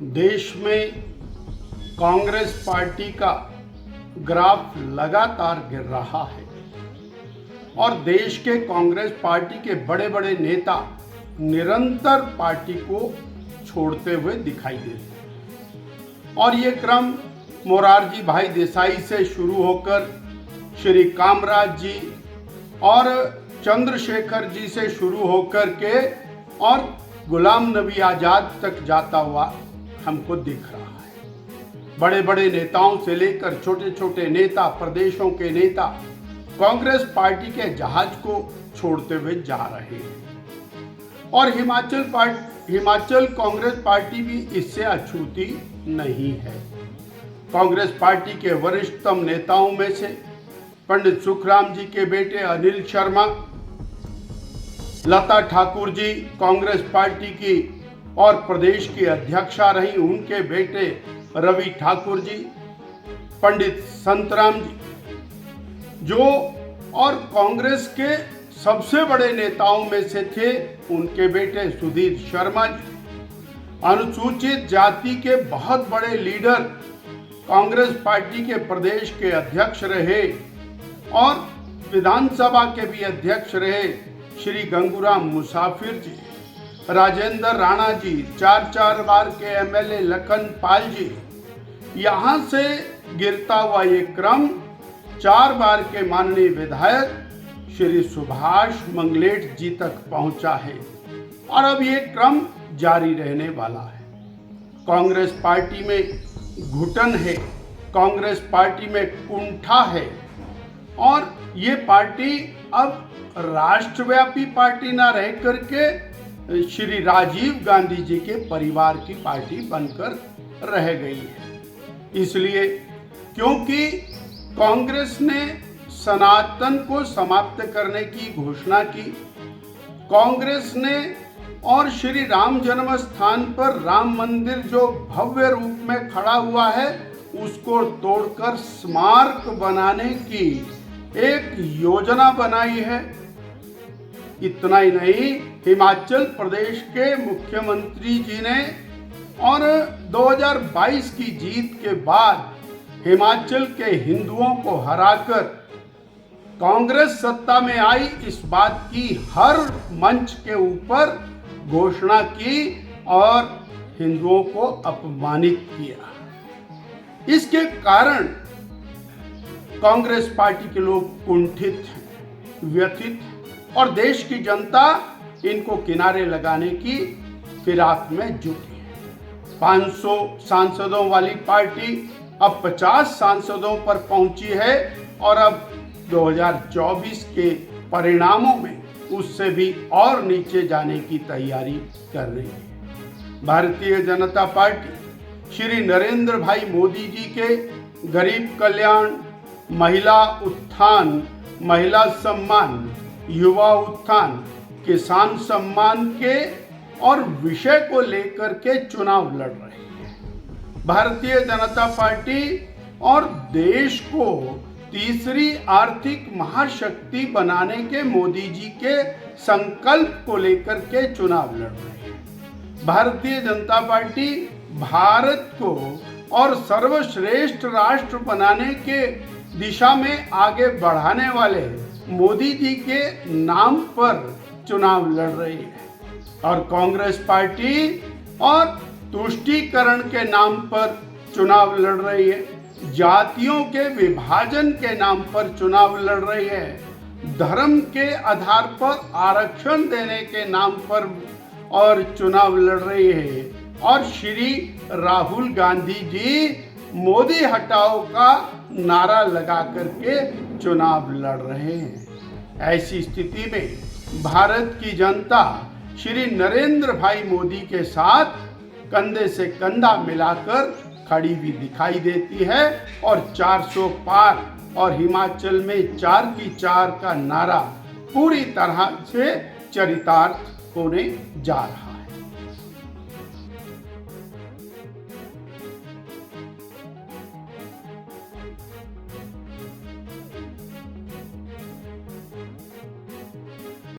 देश में कांग्रेस पार्टी का ग्राफ लगातार गिर रहा है और देश के कांग्रेस पार्टी के बड़े बड़े नेता निरंतर पार्टी को छोड़ते हुए दिखाई देते हैं। और ये क्रम मोरारजी भाई देसाई से शुरू होकर श्री कामराज जी और चंद्रशेखर जी से शुरू होकर के और गुलाम नबी आजाद तक जाता हुआ हमको दिख रहा है। बड़े बड़े नेताओं से लेकर छोटे छोटे नेता, प्रदेशों के नेता कांग्रेस पार्टी के जहाज को छोड़ते हुए जा रहे हैं और हिमाचल कांग्रेस पार्टी भी इससे अछूती नहीं है। कांग्रेस पार्टी के वरिष्ठतम नेताओं में से पंडित सुखराम जी के बेटे अनिल शर्मा, लता ठाकुर जी कांग्रेस पार्टी की और प्रदेश की अध्यक्षा रही, उनके बेटे रवि ठाकुर जी, पंडित संतराम जी जो और कांग्रेस के सबसे बड़े नेताओं में से थे, उनके बेटे सुधीर शर्मा जी, अनुसूचित जाति के बहुत बड़े लीडर कांग्रेस पार्टी के प्रदेश के अध्यक्ष रहे और विधानसभा के भी अध्यक्ष रहे श्री गंगूराम मुसाफिर जी, राजेंद्र राणा जी, चार बार के एमएलए लखन पाल जी, यहाँ से गिरता हुआ ये क्रम 4 बार के माननीय विधायक श्री सुभाष मंगलेट जी तक पहुंचा है और अब ये क्रम जारी रहने वाला है। कांग्रेस पार्टी में घुटन है, कांग्रेस पार्टी में कुंठा है और ये पार्टी अब राष्ट्रव्यापी पार्टी ना रह करके श्री राजीव गांधी जी के परिवार की पार्टी बनकर रह गई है। इसलिए क्योंकि कांग्रेस ने सनातन को समाप्त करने की घोषणा की, कांग्रेस ने और श्री राम जन्म स्थान पर राम मंदिर जो भव्य रूप में खड़ा हुआ है उसको तोड़कर स्मारक बनाने की एक योजना बनाई है। इतना ही नहीं, हिमाचल प्रदेश के मुख्यमंत्री जी ने और 2022 की जीत के बाद हिमाचल के हिंदुओं को हराकर कांग्रेस सत्ता में आई, इस बात की हर मंच के ऊपर घोषणा की और हिंदुओं को अपमानित किया। इसके कारण कांग्रेस पार्टी के लोग कुंठित हैं, व्यथित हैं और देश की जनता इनको किनारे लगाने की फिराक में जुटी है। 500 सांसदों वाली पार्टी अब 50 सांसदों पर पहुंची है और अब 2024 के परिणामों में उससे भी और नीचे जाने की तैयारी कर रही है। भारतीय जनता पार्टी श्री नरेंद्र भाई मोदी जी के गरीब कल्याण, महिला उत्थान, महिला सम्मान, युवा उत्थान, किसान सम्मान के और विषय को लेकर के चुनाव लड़ रही है। भारतीय जनता पार्टी और देश को तीसरी आर्थिक महाशक्ति बनाने के मोदी जी के संकल्प को लेकर के चुनाव लड़ रही है। भारतीय जनता पार्टी भारत को और सर्वश्रेष्ठ राष्ट्र बनाने के दिशा में आगे बढ़ाने वाले मोदी जी के नाम पर चुनाव लड़ रही है और कांग्रेस पार्टी और तुष्टीकरण के नाम पर चुनाव लड़ रही है, जातियों के विभाजन के नाम पर चुनाव लड़ रही है, धर्म के आधार पर आरक्षण देने के नाम पर और चुनाव लड़ रही है और श्री राहुल गांधी जी मोदी हटाओ का नारा लगा करके चुनाव लड़ रहे हैं। ऐसी स्थिति में भारत की जनता श्री नरेंद्र भाई मोदी के साथ कंधे से कंधा मिलाकर खड़ी भी दिखाई देती है और 400 पार और हिमाचल में 4 की 4 का नारा पूरी तरह से चरितार्थ होने जा रहा है।